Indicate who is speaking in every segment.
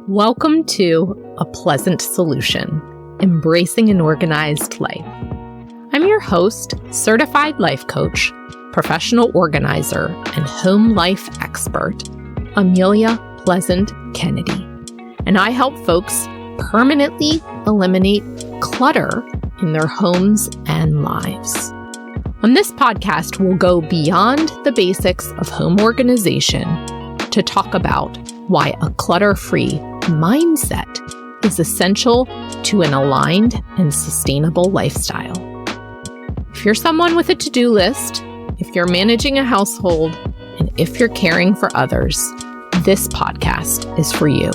Speaker 1: Welcome to A Pleasant Solution, Embracing an Organized Life. I'm your host, certified life coach, professional organizer, and home life expert, Amelia Pleasant Kennedy. And I help folks permanently eliminate clutter in their homes and lives. On this podcast, we'll go beyond the basics of home organization to talk about why a clutter-free mindset is essential to an aligned and sustainable lifestyle. If you're someone with a to-do list, if you're managing a household, and if you're caring for others, this podcast is for you.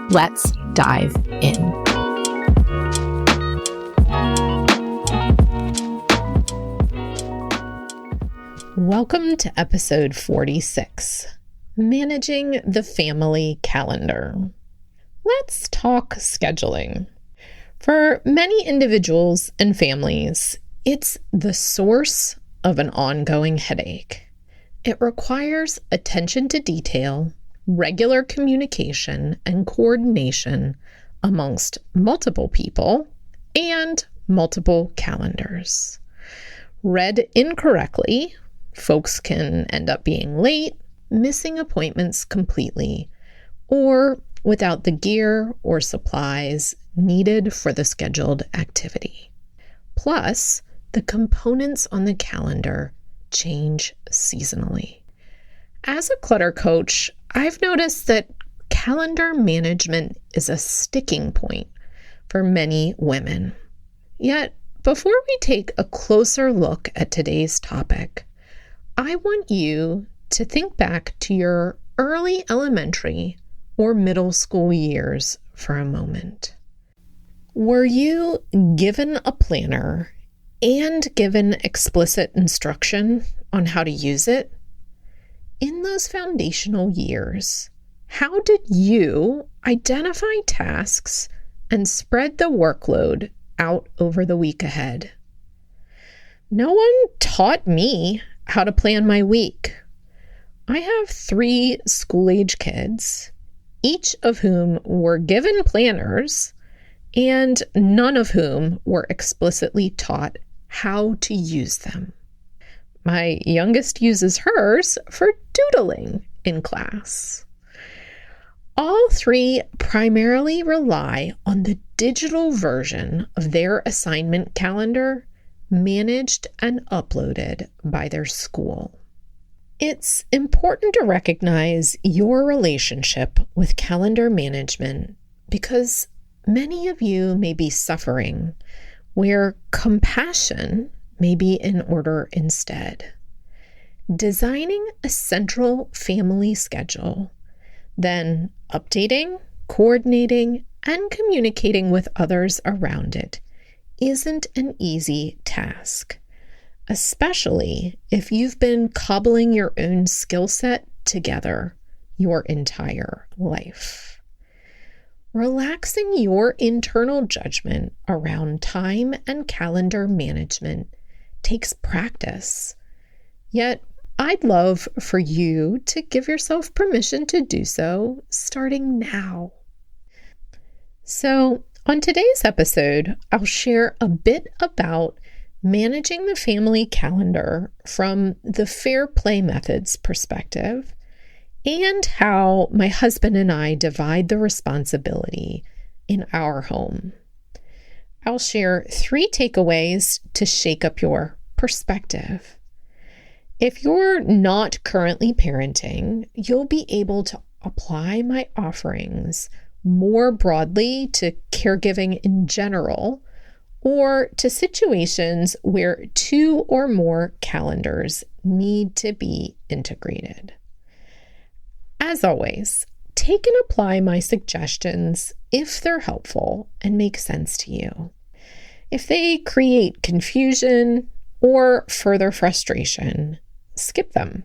Speaker 1: Let's dive in. Welcome to episode 46, Managing the Family Calendar. Let's talk scheduling. For many individuals and families, it's the source of an ongoing headache. It requires attention to detail, regular communication, and coordination amongst multiple people and multiple calendars. Read incorrectly, folks can end up being late, missing appointments completely, or without the gear or supplies needed for the scheduled activity. Plus, the components on the calendar change seasonally. As a clutter coach, I've noticed that calendar management is a sticking point for many women. Yet, before we take a closer look at today's topic, I want you to think back to your early elementary or middle school years for a moment. Were you given a planner and given explicit instruction on how to use it? In those foundational years, how did you identify tasks and spread the workload out over the week ahead? No one taught me how to plan my week. I have 3 school-age kids, each of whom were given planners and none of whom were explicitly taught how to use them. My youngest uses hers for doodling in class. All 3 primarily rely on the digital version of their assignment calendar managed and uploaded by their school. It's important to recognize your relationship with calendar management because many of you may be suffering where compassion may be in order instead. Designing a central family schedule, then updating, coordinating, and communicating with others around it isn't an easy task, especially if you've been cobbling your own skill set together your entire life. Relaxing your internal judgment around time and calendar management takes practice. Yet, I'd love for you to give yourself permission to do so starting now. So, on today's episode, I'll share a bit about managing the family calendar from the fair play methods perspective and how my husband and I divide the responsibility in our home. I'll share 3 takeaways to shake up your perspective. If you're not currently parenting, you'll be able to apply my offerings more broadly to caregiving in general, or to situations where 2 or more calendars need to be integrated. As always, take and apply my suggestions if they're helpful and make sense to you. If they create confusion or further frustration, skip them.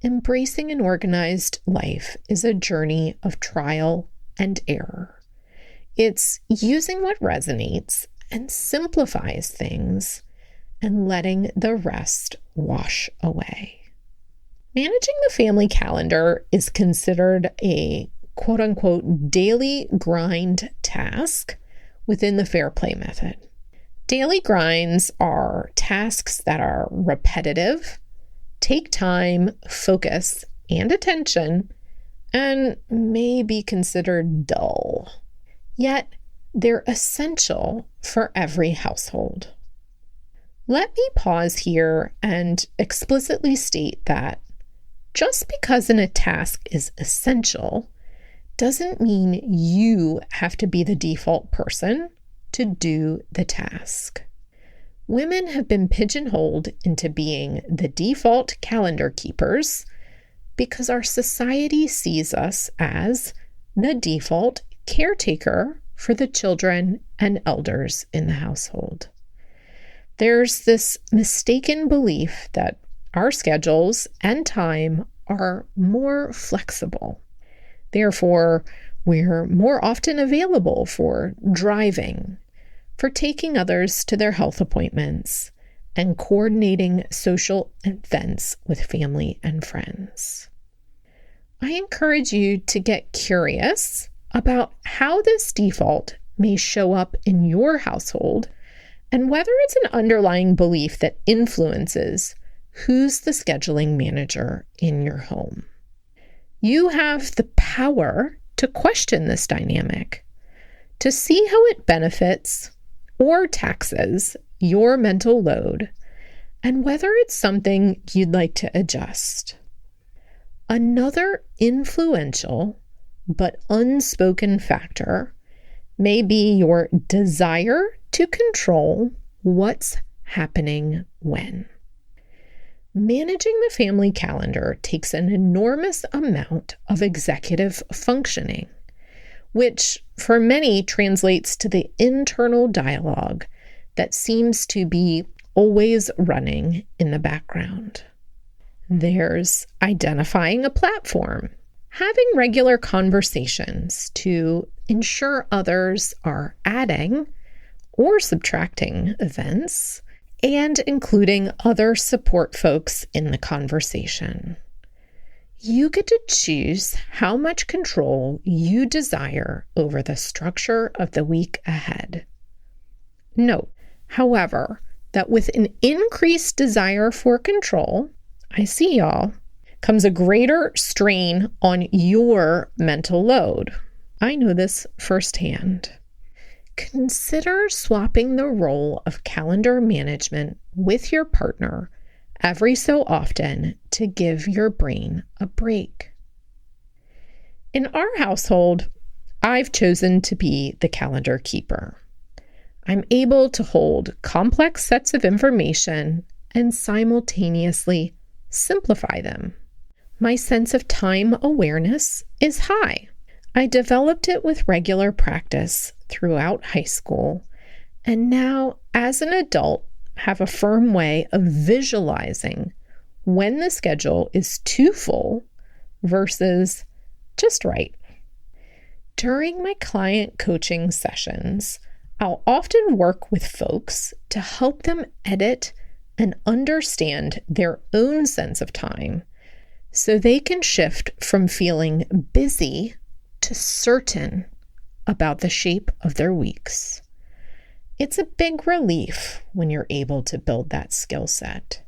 Speaker 1: Embracing an organized life is a journey of trial and error. It's using what resonates and simplifies things and letting the rest wash away. Managing the family calendar is considered a quote unquote daily grind task within the fair play method. Daily grinds are tasks that are repetitive, take time, focus, and attention, and may be considered dull. Yet, they're essential for every household. Let me pause here and explicitly state that just because a task is essential doesn't mean you have to be the default person to do the task. Women have been pigeonholed into being the default calendar keepers because our society sees us as the default caretaker for the children and elders in the household. There's this mistaken belief that our schedules and time are more flexible. Therefore, we're more often available for driving, for taking others to their health appointments, and coordinating social events with family and friends. I encourage you to get curious about how this default may show up in your household and whether it's an underlying belief that influences who's the scheduling manager in your home. You have the power to question this dynamic, to see how it benefits or taxes your mental load, and whether it's something you'd like to adjust. Another influential but unspoken factor may be your desire to control what's happening when. Managing the family calendar takes an enormous amount of executive functioning, which for many translates to the internal dialogue that seems to be always running in the background. There's identifying a platform, having regular conversations to ensure others are adding or subtracting events, and including other support folks in the conversation. You get to choose how much control you desire over the structure of the week ahead. Note, however, that with an increased desire for control, I see y'all, comes a greater strain on your mental load. I know this firsthand. Consider swapping the role of calendar management with your partner every so often to give your brain a break. In our household, I've chosen to be the calendar keeper. I'm able to hold complex sets of information and simultaneously simplify them. My sense of time awareness is high. I developed it with regular practice throughout high school, and now as an adult have a firm way of visualizing when the schedule is too full versus just right. During my client coaching sessions, I'll often work with folks to help them edit and understand their own sense of time so they can shift from feeling busy to certain about the shape of their weeks. It's a big relief when you're able to build that skill set.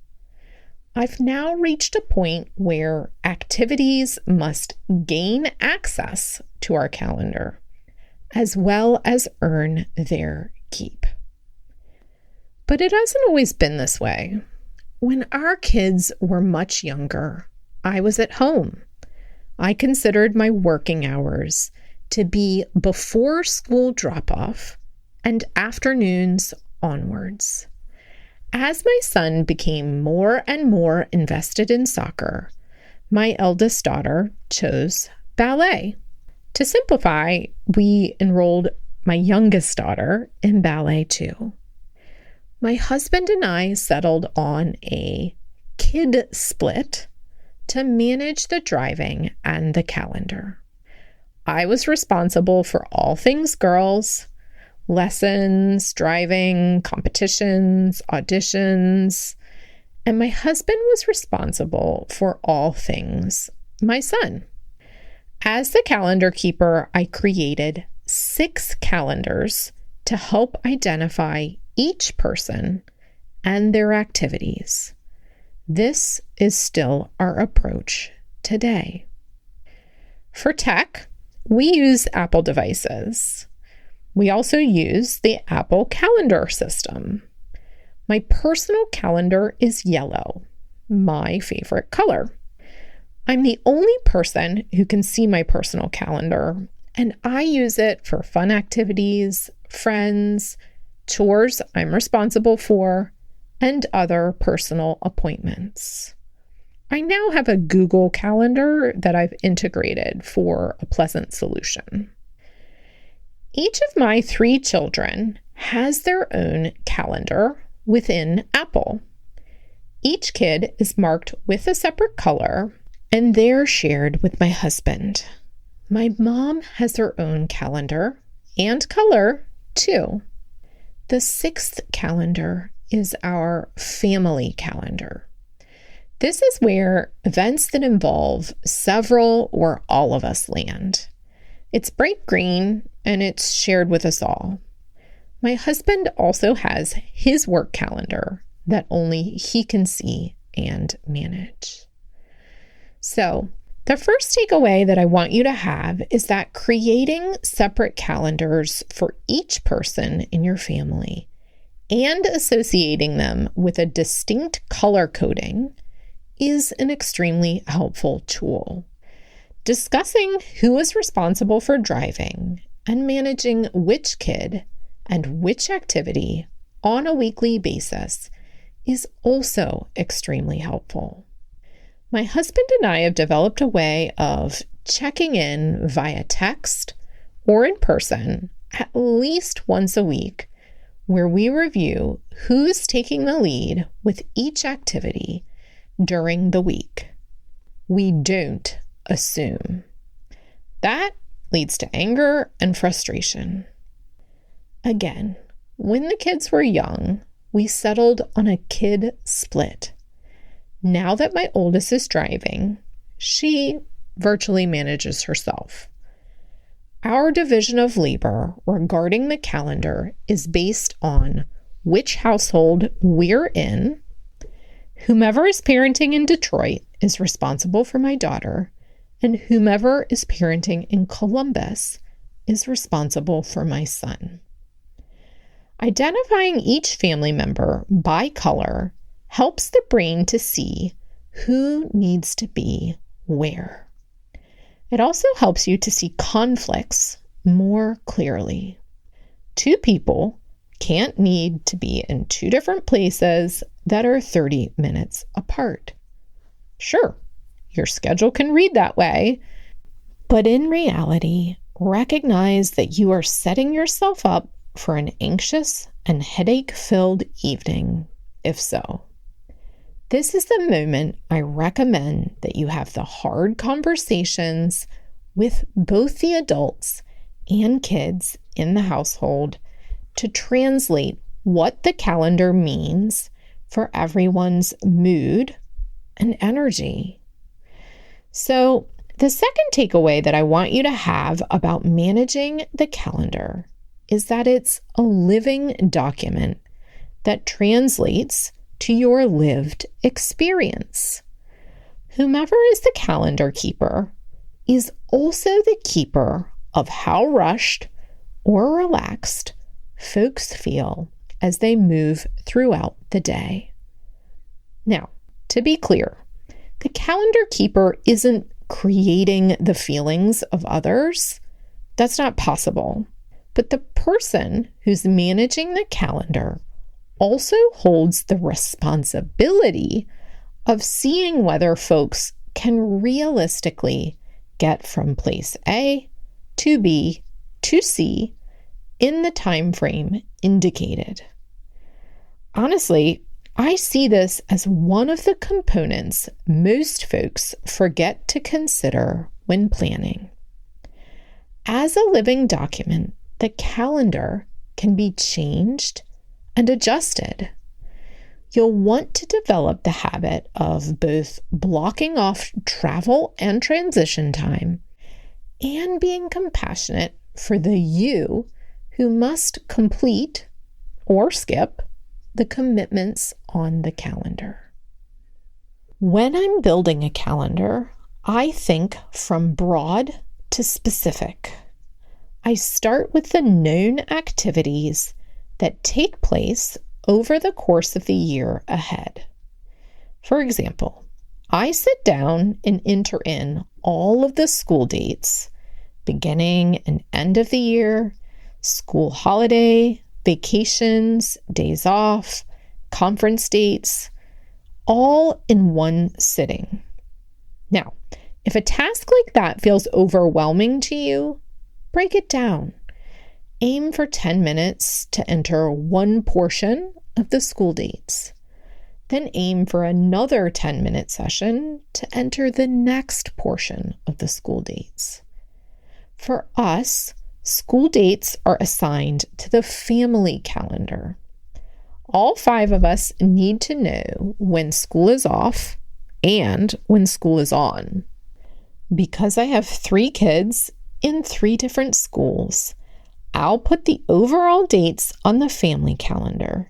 Speaker 1: I've now reached a point where activities must gain access to our calendar, as well as earn their keep. But it hasn't always been this way. When our kids were much younger, I was at home. I considered my working hours to be before school drop-off and afternoons onwards. As my son became more and more invested in soccer, my eldest daughter chose ballet. To simplify, we enrolled my youngest daughter in ballet too. My husband and I settled on a kid split to manage the driving and the calendar. I was responsible for all things girls, lessons, driving, competitions, auditions, and my husband was responsible for all things my son. As the calendar keeper, I created 6 calendars to help identify each person and their activities. This is still our approach today. For tech, we use Apple devices. We also use the Apple Calendar system. My personal calendar is yellow, my favorite color. I'm the only person who can see my personal calendar, and I use it for fun activities, friends, chores I'm responsible for, and other personal appointments. I now have a Google Calendar that I've integrated for a pleasant solution. Each of my 3 children has their own calendar within Apple. Each kid is marked with a separate color, and they're shared with my husband. My mom has her own calendar and color, too. The 6th calendar is our family calendar. This is where events that involve several or all of us land. It's bright green and it's shared with us all. My husband also has his work calendar that only he can see and manage. So, the first takeaway that I want you to have is that creating separate calendars for each person in your family and associating them with a distinct color coding is an extremely helpful tool. Discussing who is responsible for driving and managing which kid and which activity on a weekly basis is also extremely helpful. My husband and I have developed a way of checking in via text or in person at least once a week, where we review who's taking the lead with each activity during the week. We don't assume. That leads to anger and frustration. Again, when the kids were young, we settled on a kid split. Now that my oldest is driving, she virtually manages herself. Our division of labor regarding the calendar is based on which household we're in. Whomever is parenting in Detroit is responsible for my daughter, and whomever is parenting in Columbus is responsible for my son. Identifying each family member by color helps the brain to see who needs to be where. It also helps you to see conflicts more clearly. 2 people can't need to be in 2 different places that are 30 minutes apart. Sure, your schedule can read that way, but in reality, recognize that you are setting yourself up for an anxious and headache-filled evening, if so. This is the moment I recommend that you have the hard conversations with both the adults and kids in the household to translate what the calendar means for everyone's mood and energy. So, the second takeaway that I want you to have about managing the calendar is that it's a living document that translates to your lived experience. Whomever is the calendar keeper is also the keeper of how rushed or relaxed folks feel as they move throughout the day. Now, to be clear, the calendar keeper isn't creating the feelings of others. That's not possible. But the person who's managing the calendar also holds the responsibility of seeing whether folks can realistically get from place A to B to C in the time frame indicated. Honestly, I see this as one of the components most folks forget to consider when planning. As a living document, the calendar can be changed and adjusted. You'll want to develop the habit of both blocking off travel and transition time and being compassionate for the you who must complete or skip the commitments on the calendar. When I'm building a calendar, I think from broad to specific. I start with the known activities that take place over the course of the year ahead. For example, I sit down and enter in all of the school dates, beginning and end of the year, school holiday, vacations, days off, conference dates, all in one sitting. Now, if a task like that feels overwhelming to you, break it down. Aim for 10 minutes to enter one portion of the school dates. Then aim for another 10-minute session to enter the next portion of the school dates. For us, school dates are assigned to the family calendar. All 5 of us need to know when school is off and when school is on. Because I have 3 kids in 3 different schools, I'll put the overall dates on the family calendar.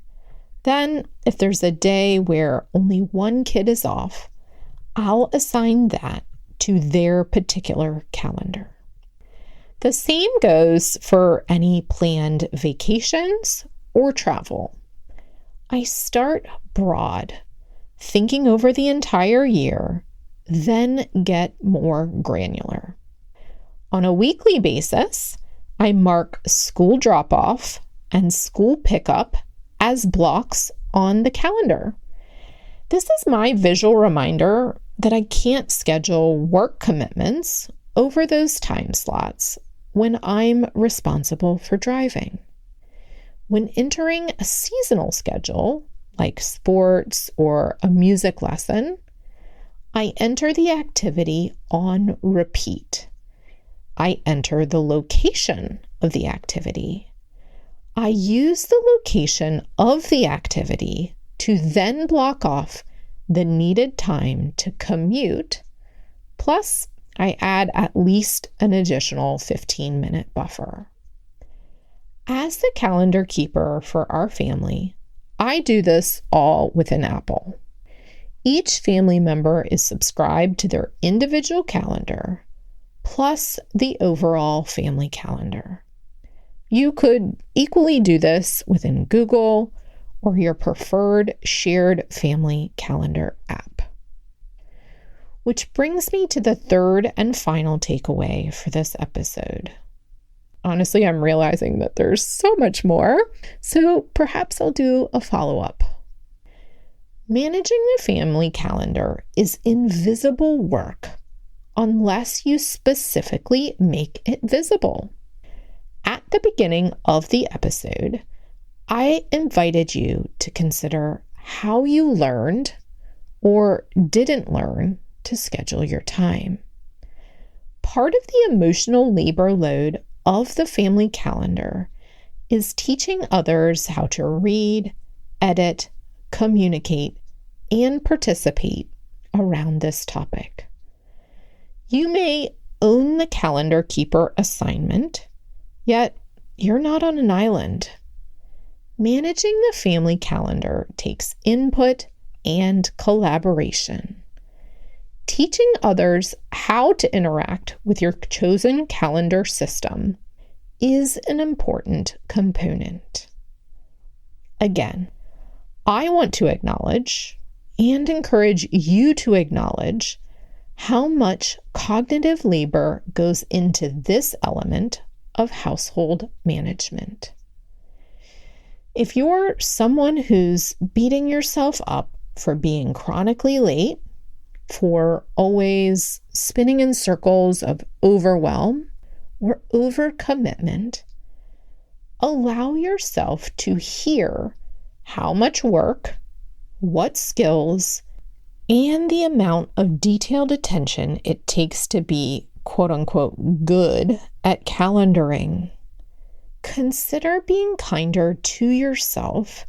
Speaker 1: Then, if there's a day where only one kid is off, I'll assign that to their particular calendar. The same goes for any planned vacations or travel. I start broad, thinking over the entire year, then get more granular. On a weekly basis, I mark school drop-off and school pickup as blocks on the calendar. This is my visual reminder that I can't schedule work commitments over those time slots when I'm responsible for driving. When entering a seasonal schedule, like sports or a music lesson, I enter the activity on repeat. I enter the location of the activity. I use the location of the activity to then block off the needed time to commute, plus I add at least an additional 15-minute buffer. As the calendar keeper for our family, I do this all with an Apple. Each family member is subscribed to their individual calendar, plus the overall family calendar. You could equally do this within Google or your preferred shared family calendar app. Which brings me to the third and final takeaway for this episode. Honestly, I'm realizing that there's so much more, so perhaps I'll do a follow-up. Managing the family calendar is invisible work unless you specifically make it visible. At the beginning of the episode, I invited you to consider how you learned or didn't learn to schedule your time. Part of the emotional labor load of the family calendar is teaching others how to read, edit, communicate, and participate around this topic. You may own the calendar keeper assignment, yet you're not on an island. Managing the family calendar takes input and collaboration. Teaching others how to interact with your chosen calendar system is an important component. Again, I want to acknowledge and encourage you to acknowledge how much cognitive labor goes into this element of household management. If you're someone who's beating yourself up for being chronically late, for always spinning in circles of overwhelm or overcommitment, allow yourself to hear how much work, what skills, and the amount of detailed attention it takes to be quote-unquote good at calendaring. Consider being kinder to yourself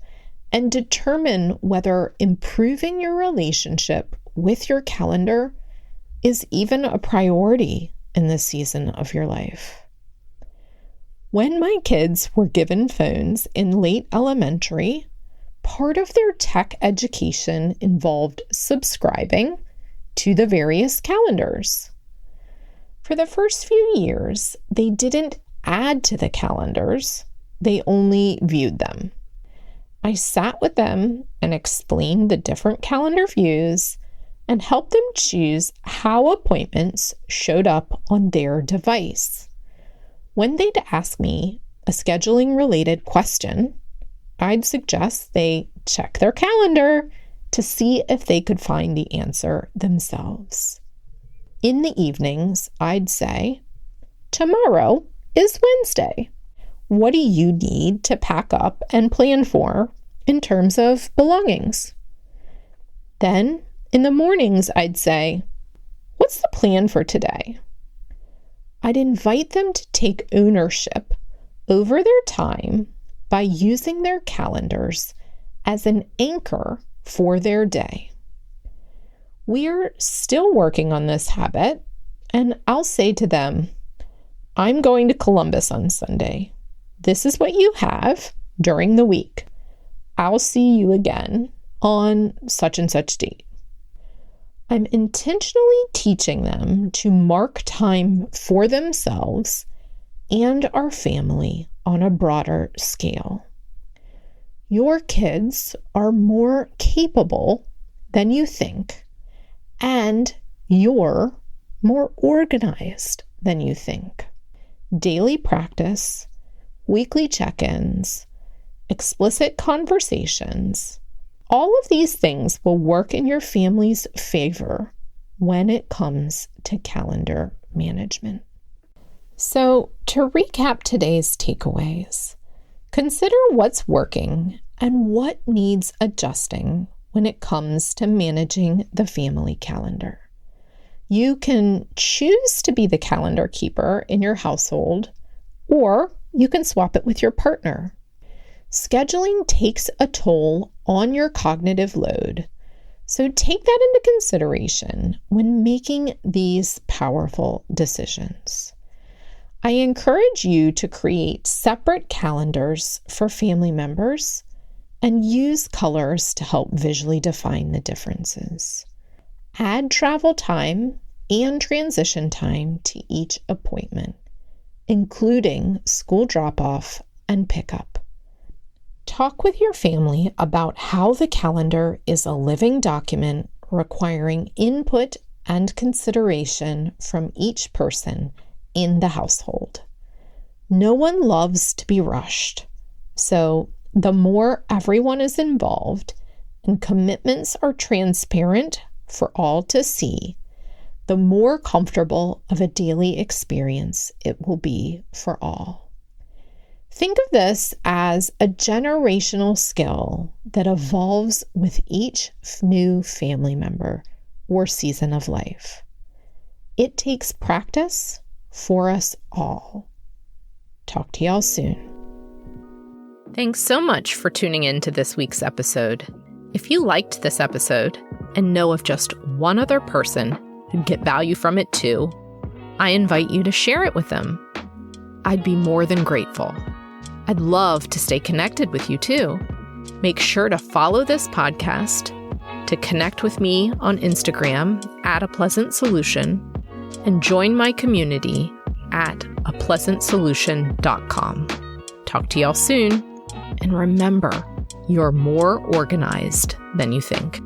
Speaker 1: and determine whether improving your relationship with your calendar is even a priority in this season of your life. When my kids were given phones in late elementary, part of their tech education involved subscribing to the various calendars. For the first few years, they didn't add to the calendars, they only viewed them. I sat with them and explained the different calendar views and helped them choose how appointments showed up on their device. When they'd ask me a scheduling-related question, I'd suggest they check their calendar to see if they could find the answer themselves. In the evenings, I'd say, "Tomorrow is Wednesday. What do you need to pack up and plan for in terms of belongings?" Then, in the mornings, I'd say, "What's the plan for today?" I'd invite them to take ownership over their time by using their calendars as an anchor for their day. We're still working on this habit, and I'll say to them, "I'm going to Columbus on Sunday. This is what you have during the week. I'll see you again on such and such date." I'm intentionally teaching them to mark time for themselves and our family on a broader scale. Your kids are more capable than you think, and you're more organized than you think. Daily practice, weekly check-ins, explicit conversations, all of these things will work in your family's favor when it comes to calendar management. So, to recap today's takeaways, consider what's working and what needs adjusting when it comes to managing the family calendar. You can choose to be the calendar keeper in your household, or you can swap it with your partner. Scheduling takes a toll on your cognitive load, so take that into consideration when making these powerful decisions. I encourage you to create separate calendars for family members and use colors to help visually define the differences. Add travel time and transition time to each appointment, including school drop-off and pickup. Talk with your family about how the calendar is a living document requiring input and consideration from each person in the household. No one loves to be rushed, so the more everyone is involved and commitments are transparent for all to see, the more comfortable of a daily experience it will be for all. Think of this as a generational skill that evolves with each new family member or season of life. It takes practice for us all. Talk to y'all soon. Thanks so much for tuning in to this week's episode. If you liked this episode and know of just one other person who'd get value from it too, I invite you to share it with them. I'd be more than grateful. I'd love to stay connected with you too. Make sure to follow this podcast, to connect with me on Instagram @apleasantsolution, and join my community at apleasantsolution.com. Talk to y'all soon, and remember, you're more organized than you think.